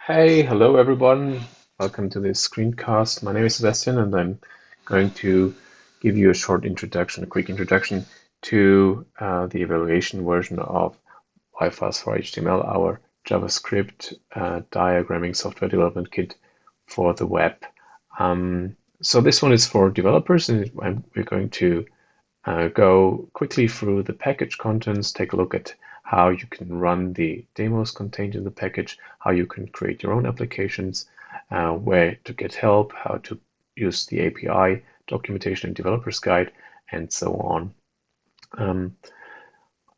Hello everyone. Welcome to this screencast. My name is Sebastian and I'm going to give you a short introduction, a quick introduction to the evaluation version of yFiles for HTML, our JavaScript diagramming software development kit for the web. So this one is for developers, and we're going to go quickly through the package contents, take a look at how you can run the demos contained in the package, how you can create your own applications, where to get help, how to use the API, documentation and developer's guide, and so on.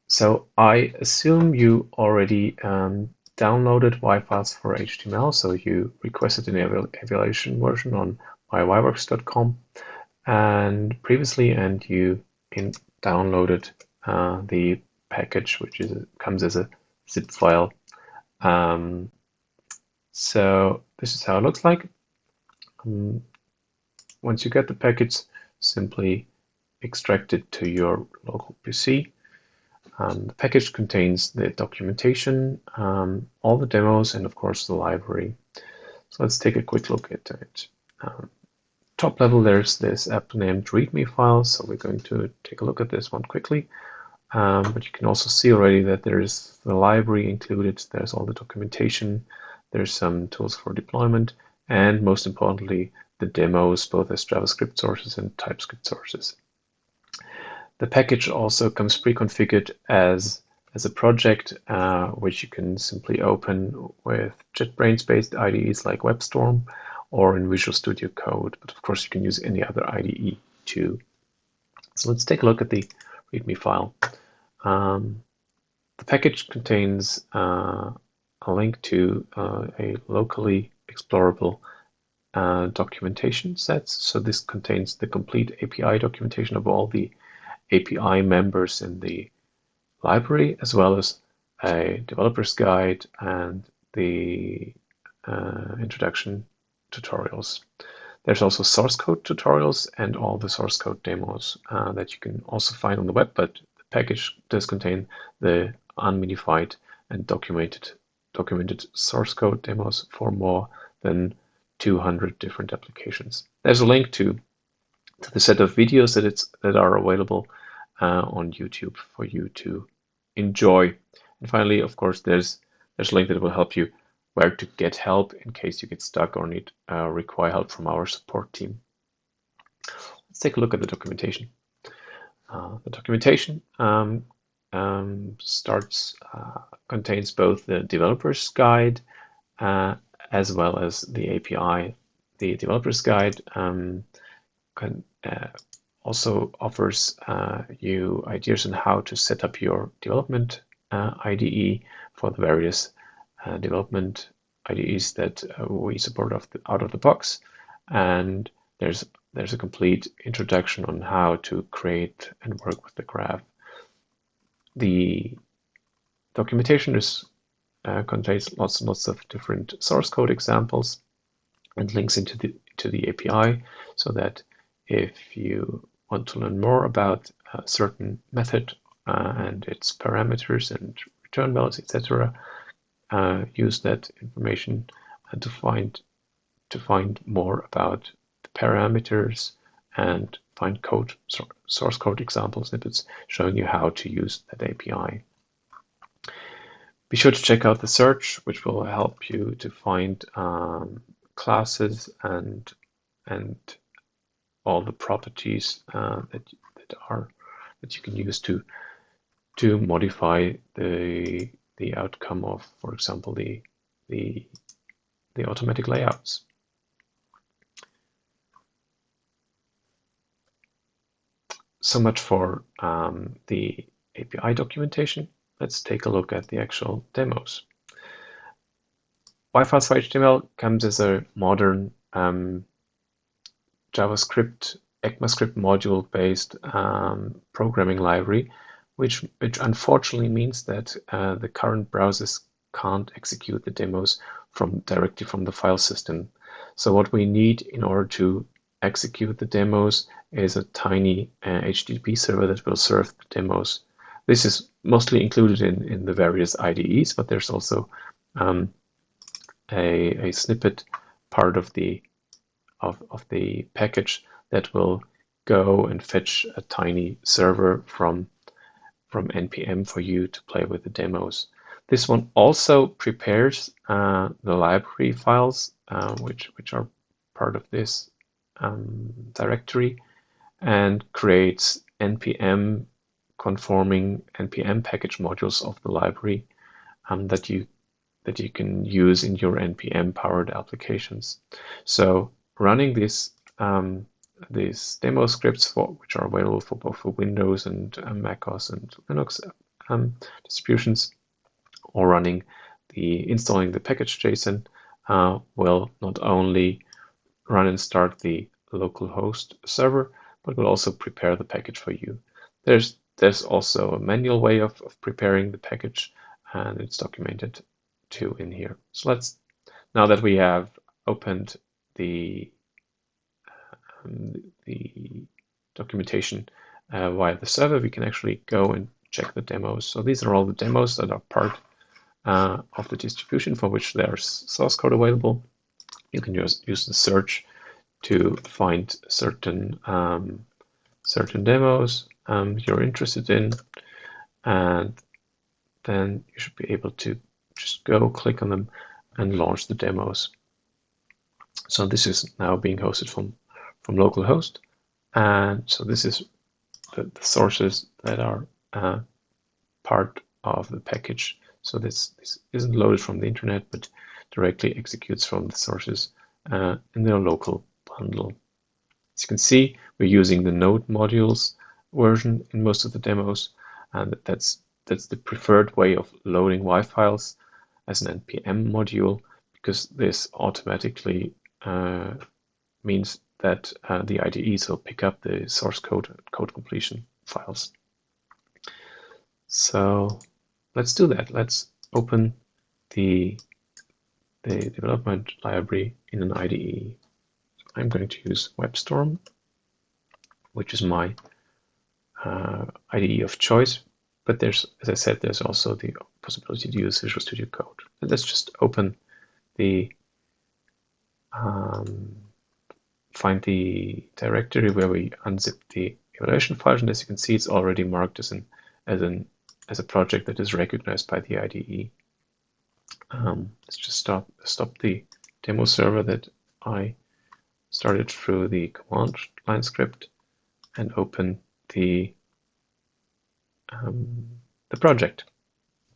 So I assume you already downloaded yFiles for HTML, so you requested an evaluation version on myWireworks.com and previously, and you downloaded the package, which comes as a zip file. So this is how it looks like. Once you get the package, simply extract it to your local PC. The package contains the documentation, all the demos, and of course the library. So let's take a quick look at it. Top level, there's this app named README files, so we're going to take a look at this one quickly. But you can also see already that there's the library included, there's all the documentation, there's some tools for deployment, and most importantly, the demos, both as JavaScript sources and TypeScript sources. The package also comes pre-configured as a project, which you can simply open with JetBrains-based IDEs like WebStorm or in Visual Studio Code, but of course you can use any other IDE too. So let's take a look at the README file. The package contains a link to a locally explorable documentation sets. So this contains the complete API documentation of all the API members in the library, as well as a developer's guide and the introduction tutorials. There's also source code tutorials and all the source code demos that you can also find on the web, but the package does contain the unminified and documented source code demos for more than 200 different applications. There's a link to the set of videos that are available on YouTube for you to enjoy. And finally, of course, there's a link that will help you where to get help in case you get stuck or require help from our support team. Let's take a look at the documentation. The documentation contains both the developer's guide as well as the API. The developer's guide also offers you ideas on how to set up your development IDE for the various development IDEs that we support out of the box, and there's a complete introduction on how to create and work with the graph. The documentation contains lots and lots of different source code examples and links into the API, so that if you want to learn more about a certain method and its parameters and return values, etc., use that information to find more about the parameters and find source code example snippets showing you how to use that API. Be sure to check out the search, which will help you to find classes and all the properties that you can use to modify the outcome of, for example, the automatic layouts. So much for the API documentation. Let's take a look at the actual demos. yFiles for HTML comes as a modern JavaScript, ECMAScript module-based programming library, which unfortunately means that the current browsers can't execute the demos directly from the file system. So what we need in order to execute the demos is a tiny HTTP server that will serve the demos. This is mostly included in the various IDEs, but there's also a snippet part of the package that will go and fetch a tiny server from npm for you to play with the demos. This one also prepares the library files, which are part of this directory, and creates npm conforming npm package modules of the library that you can use in your npm powered applications. So running these demo scripts, which are available for both for Windows and macOS and Linux distributions, or running installing the package JSON, will not only run and start the local host server, but will also prepare the package for you. There's also a manual way of preparing the package, and it's documented too in here. So now that we have opened the documentation via the server, we can actually go and check the demos. So these are all the demos that are part of the distribution for which there's source code available. You can just use the search to find certain demos you're interested in, and then you should be able to just go click on them and launch the demos. So this is now being hosted from localhost, and so this is the sources that are part of the package. So this isn't loaded from the internet, but directly executes from the sources in their local bundle. As you can see, we're using the Node modules version in most of the demos, and that's the preferred way of loading yFiles as an npm module, because this automatically means that the IDEs will pick up the source code completion files. So let's do that. Let's open the development library in an IDE. So I'm going to use WebStorm, which is my IDE of choice. But there's, as I said, there's also the possibility to use Visual Studio Code. And let's just open find the directory where we unzip the evaluation files, and as you can see, it's already marked as a project that is recognized by the IDE. Let's just stop the demo server that I started through the command line script and open the project.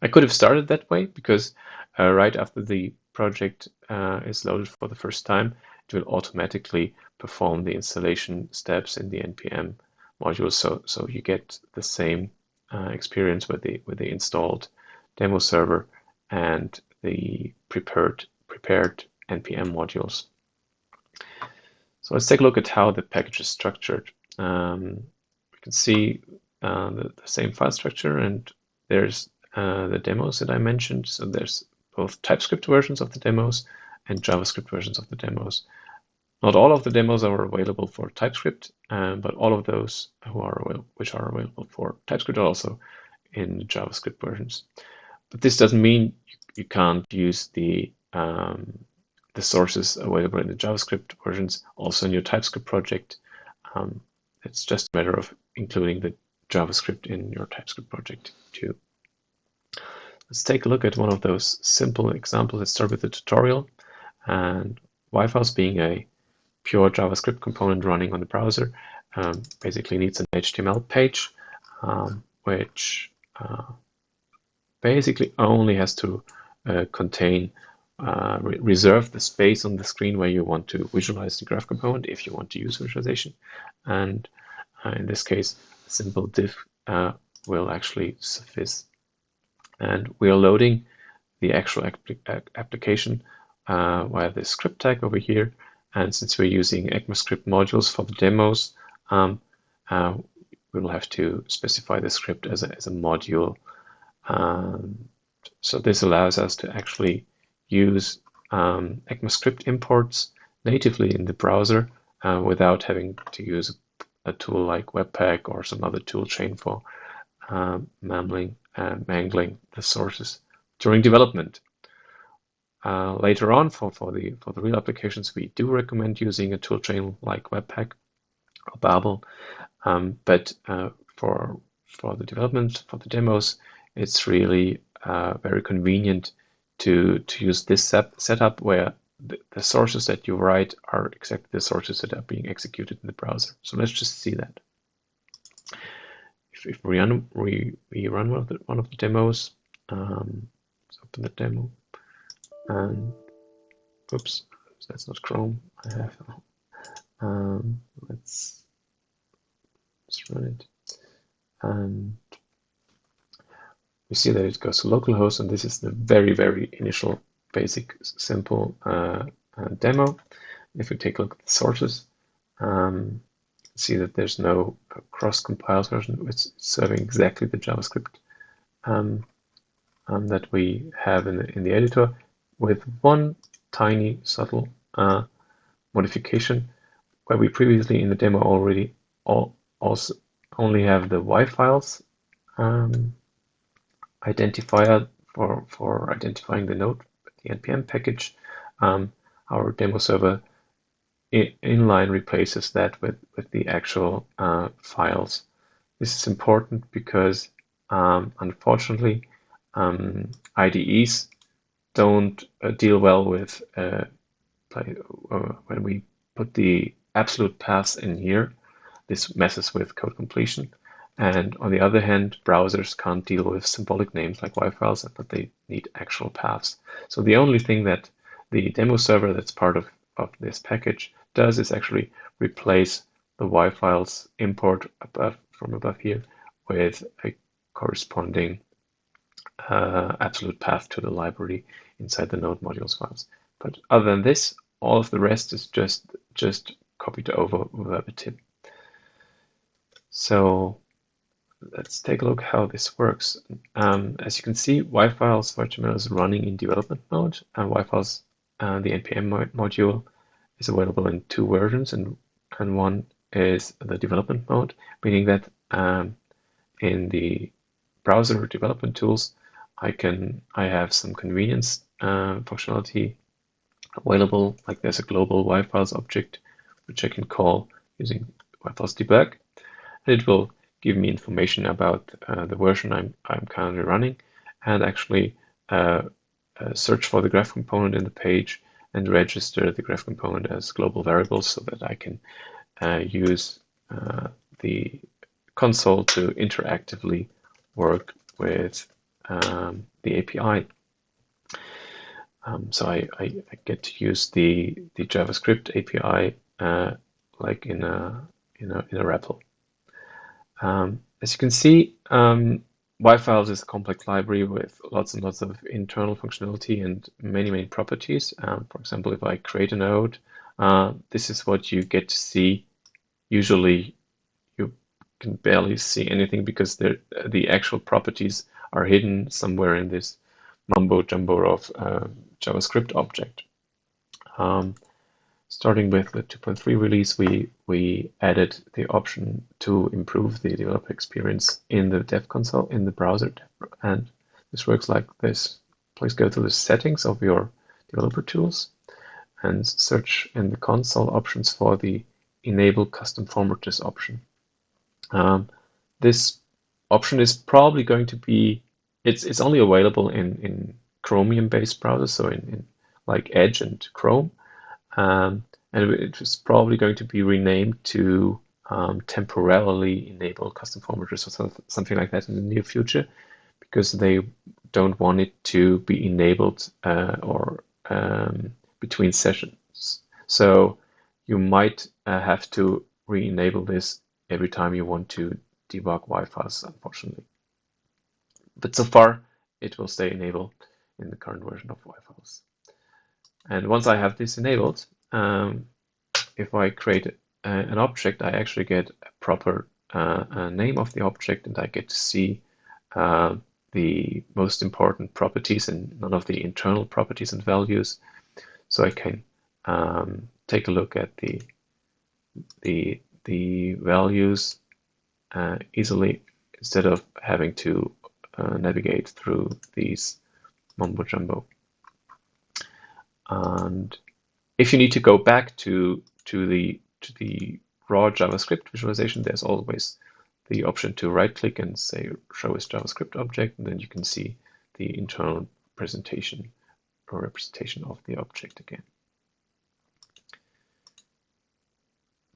I could have started that way, because right after the project is loaded for the first time, it will automatically perform the installation steps in the npm module. So you get the same experience with the installed demo server and the prepared npm modules. So let's take a look at how the package is structured. We can see the same file structure, and there's the demos that I mentioned. So there's both TypeScript versions of the demos and JavaScript versions of the demos. Not all of the demos are available for TypeScript, but all of those which are available for TypeScript are also in the JavaScript versions. But this doesn't mean you can't use the sources available in the JavaScript versions also in your TypeScript project. It's just a matter of including the JavaScript in your TypeScript project too. Let's take a look at one of those simple examples. Let's start with the tutorial. And yFiles, being a pure JavaScript component running on the browser, basically needs an HTML page, which basically only has to contain, reserve the space on the screen where you want to visualize the graph component, if you want to use visualization. And in this case, a simple div will actually suffice. And we are loading the actual application via the script tag over here. And since we're using ECMAScript modules for the demos, we will have to specify the script as a module. So this allows us to actually use ECMAScript imports natively in the browser without having to use a tool like webpack or some other tool chain for mangling the sources during development. later on for the real applications, we do recommend using a toolchain like Webpack or Babel. But for the development, for the demos, it's really very convenient to use this setup where the sources that you write are exactly the sources that are being executed in the browser. So let's just see that. If we run one of the demos, let's open the demo, and oops, that's not Chrome. I have let's run it, and we see that it goes to localhost, and this is the very initial, basic, simple demo. If we take a look at the sources, see that there's no cross-compiled version. It's serving exactly the JavaScript that we have in the editor, with one tiny subtle modification, where we previously in the demo already also only have the yFiles identifier for identifying the node, the npm package. Our demo server inline replaces that with the actual files. This is important because unfortunately IDEs don't deal well with when we put the absolute paths in here. This messes with code completion. And on the other hand, browsers can't deal with symbolic names like yFiles, but they need actual paths. So the only thing that the demo server that's part of this package does is actually replace the yFiles import from above here with a corresponding absolute path to the library inside the node modules files. But other than this, all of the rest is just copied over verbatim. So let's take a look how this works. As you can see, yFiles for HTML is running in development mode, and yFiles, the npm module, is available in 2 versions, and one is the development mode, meaning that in the browser development tools, I have some convenience functionality available, like there's a global yFiles object which I can call using yFiles debug, and it will give me information about the version I'm currently running, and actually search for the graph component in the page and register the graph component as global variables so that I can use the console to interactively work with the API. So I get to use the JavaScript API like in a REPL. As you can see, yFiles is a complex library with lots and lots of internal functionality and many properties. For example, if I create a node, this is what you get to see. Usually you can barely see anything because the actual properties are hidden somewhere in this mumbo jumbo of JavaScript object. Starting with the 2.3 release, we added the option to improve the developer experience in the dev console in the browser, and this works like this. Please go to the settings of your developer tools and search in the console options for the enable custom formatters option. This option is probably going to be, it's only available in Chromium-based browsers, so in like Edge and Chrome. And it is probably going to be renamed to temporarily enable custom formatters or something like that in the near future, because they don't want it to be enabled or between sessions. So you might have to re-enable this every time you want to debug yFiles, unfortunately. But so far, it will stay enabled in the current version of yFiles. And once I have this enabled, if I create an object, I actually get a proper name of the object, and I get to see the most important properties and none of the internal properties and values. So I can take a look at the values easily, instead of having to navigate through these mumbo jumbo. And if you need to go back to the raw JavaScript visualization, there's always the option to right-click and say show as JavaScript object, and then you can see the internal presentation or representation of the object again.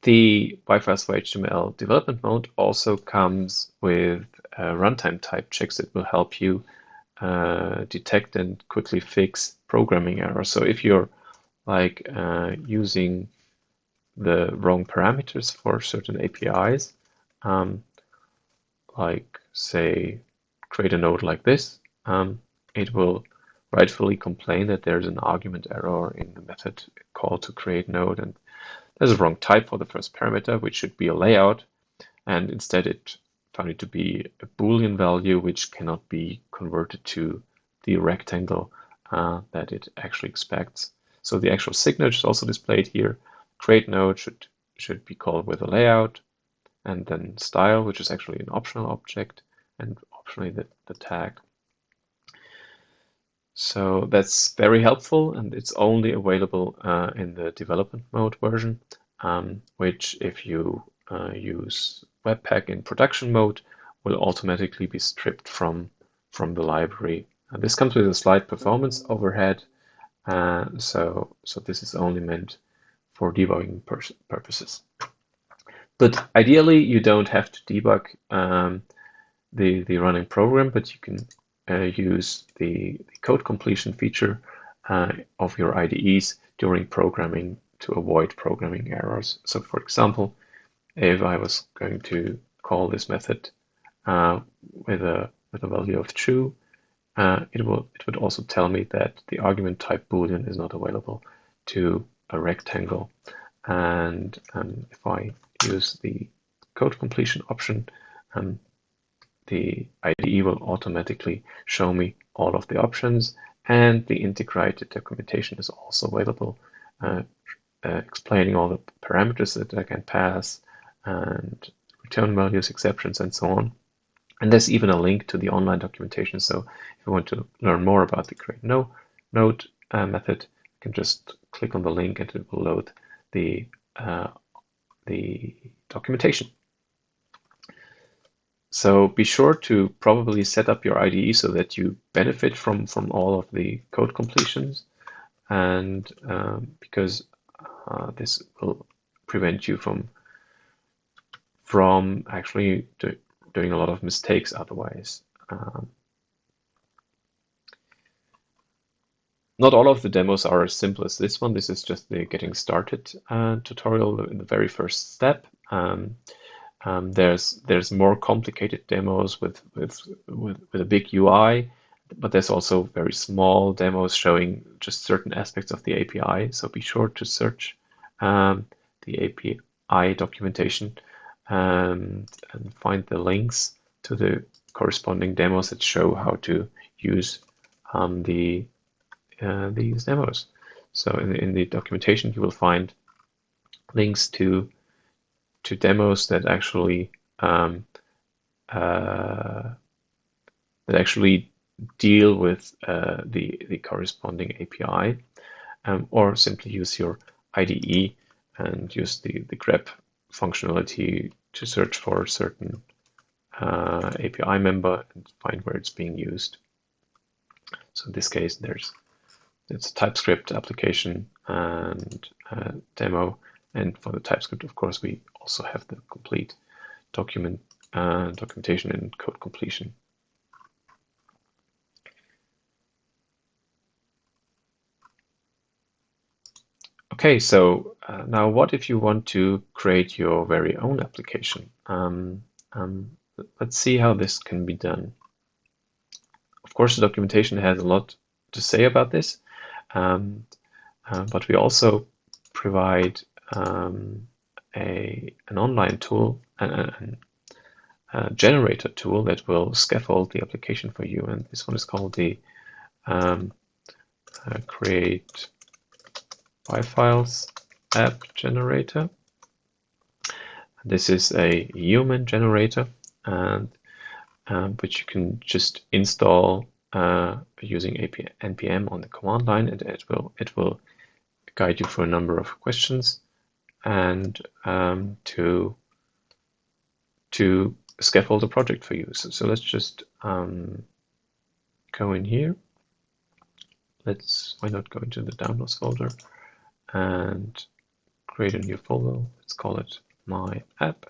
The yFiles for HTML development mode also comes with runtime type checks that will help you detect and quickly fix programming errors. So if you're like using the wrong parameters for certain APIs, like say create a node like this, it will rightfully complain that there's an argument error in the method call to create node, and there's a wrong type for the first parameter, which should be a layout, and instead it found it to be a Boolean value which cannot be converted to the rectangle that it actually expects. So the actual signature is also displayed here. Create node should be called with a layout, and then style, which is actually an optional object, and optionally the tag. So that's very helpful, and it's only available in the development mode version, which if you use webpack in production mode will automatically be stripped from the library. This comes with a slight performance overhead, so this is only meant for debugging purposes. But ideally, you don't have to debug the running program, but you can use the code completion feature of your IDEs during programming to avoid programming errors. So for example, if I was going to call this method with a value of true, it would also tell me that the argument type Boolean is not available to a rectangle. And if I use the code completion option, the IDE will automatically show me all of the options, and the integrated documentation is also available, explaining all the parameters that I can pass and return values, exceptions, and so on. And there's even a link to the online documentation. So if you want to learn more about the create node method, you can just click on the link and it will load the documentation. So be sure to probably set up your IDE so that you benefit from all of the code completions, and because this will prevent you from actually doing a lot of mistakes otherwise. Not all of the demos are as simple as this one. This is just the getting started tutorial in the very first step. There's more complicated demos with a big UI, but there's also very small demos showing just certain aspects of the API. So be sure to search the API documentation and find the links to the corresponding demos that show how to use these demos. So in the documentation, you will find links to demos that actually deal with the corresponding API, or simply use your IDE and use the grep functionality to search for a certain API member and find where it's being used. So in this case, it's a TypeScript application and demo. And for the TypeScript, of course, we also have the complete documentation and code completion. Okay, so now what if you want to create your very own application? Let's see how this can be done. Of course, the documentation has a lot to say about this, but we also provide an online tool, a generator tool that will scaffold the application for you. And this one is called the Create yFiles app generator. This is a human generator, and which you can just install using npm on the command line, and it will guide you through a number of questions and to scaffold a project for you. So let's just go in here. Why not go into the downloads folder and create a new folder. Let's call it my app,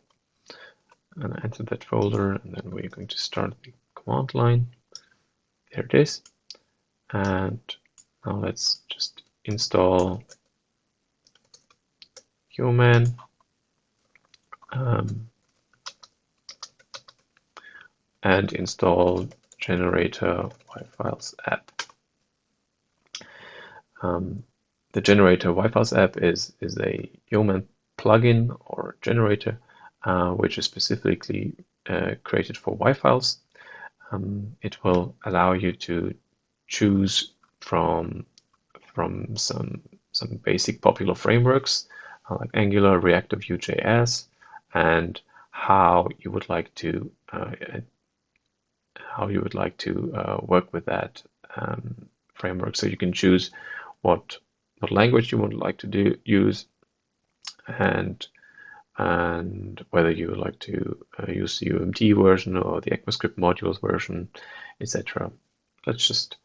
and enter that folder, and then we're going to start the command line. There it is. And now let's just install Human, and install generator yFiles app. The generator yFiles app is a Yeoman plugin or generator which is specifically created for yFiles. It will allow you to choose from some basic popular frameworks like Angular, React, or Vue.js, and how you would like to work with that framework. So you can choose what language you would like to use, and whether you would like to use the UMD version or the ECMAScript modules version, etc. Let's just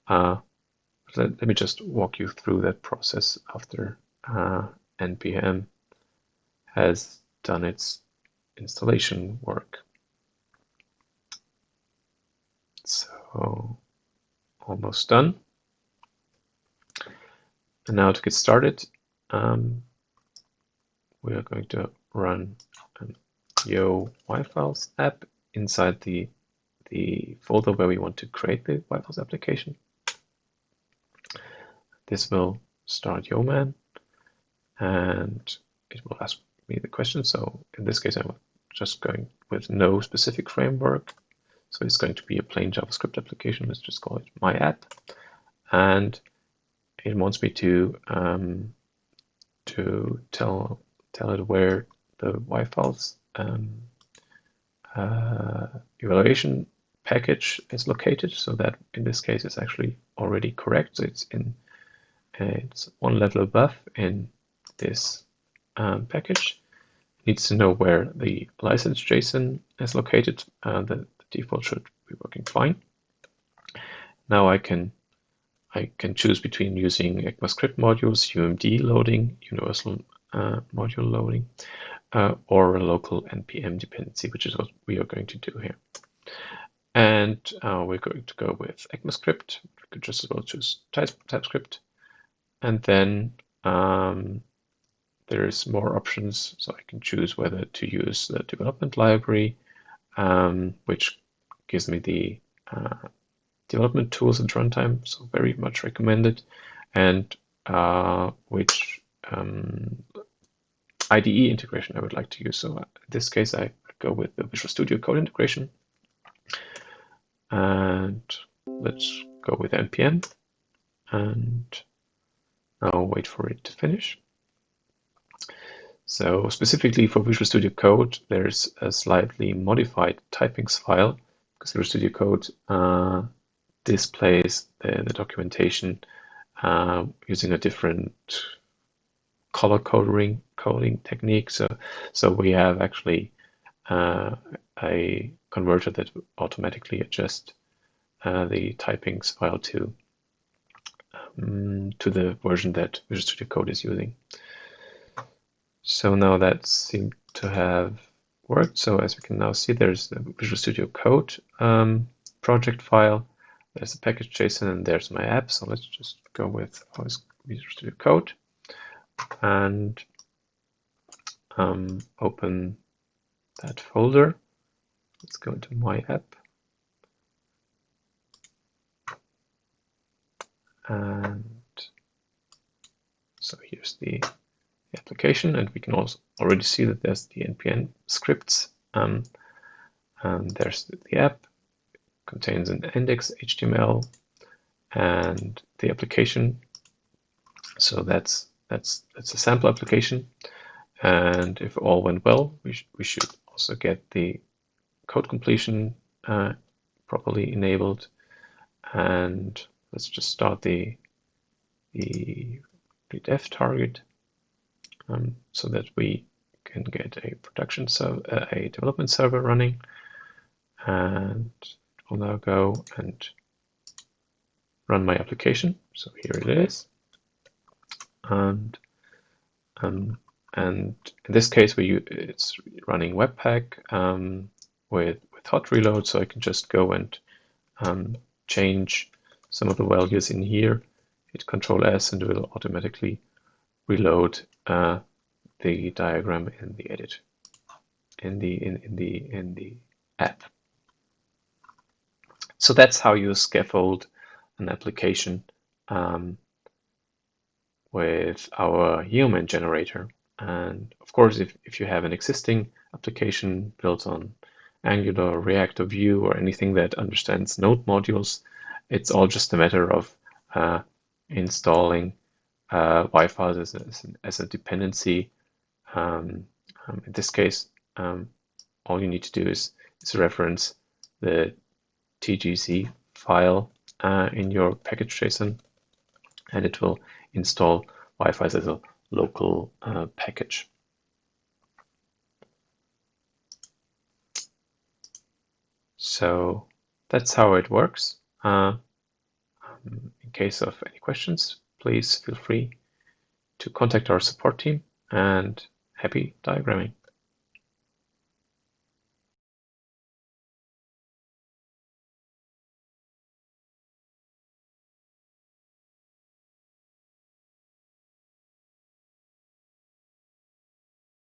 let me just walk you through that process after npm has done its installation work. So almost done. And now to get started, we are going to run yo yFiles app inside the folder where we want to create the yFiles application. This will start Yeoman, and it will ask me the question. So in this case, I'm just going with no specific framework. So it's going to be a plain JavaScript application. Let's just call it my app, and it wants me to tell it where the yFiles evaluation package is located. So that in this case is actually already correct. So it's one level above in this package. It needs to know where the license JSON is located. The default should be working fine. Now I can choose between using ECMAScript modules, UMD loading, universal module loading, or a local npm dependency, which is what we are going to do here. And we're going to go with ECMAScript. We could just as well choose TypeScript. And then there's more options. So I can choose whether to use the development library, which gives me the development tools at runtime, so very much recommended, and which IDE integration I would like to use. So in this case, I go with the Visual Studio Code integration, and let's go with npm, and now wait for it to finish. So specifically for Visual Studio Code, there's a slightly modified typings file, because Visual Studio Code displays the documentation using a different color coding technique. So we have actually a converter that automatically adjusts the typings file to the version that Visual Studio Code is using. So now that seemed to have worked. So as we can now see, there's the Visual Studio Code project file. There's the package JSON, and there's my app. So let's just go with Visual Studio Code and open that folder. Let's go into my app. And so here's the application, and we can also already see that there's the npm scripts, and there's the app. Contains an index HTML and the application. So that's a sample application, and if all went well, we should also get the code completion properly enabled, and let's just start the dev target so that we can get a production server, a development server running, and we'll now go and run my application. So here it is, and in this case it's running webpack with hot reload, so I can just go and change some of the values in here, hit Control S, and it will automatically reload the diagram in the edit in the app. So that's how you scaffold an application with our human generator. And of course, if you have an existing application built on Angular, React, or Vue, or anything that understands node modules, it's all just a matter of installing yFiles as a dependency. In this case, all you need to do is reference the TGZ file in your package.json, and it will install yFiles as a local package. So that's how it works. In case of any questions, please feel free to contact our support team, and happy diagramming.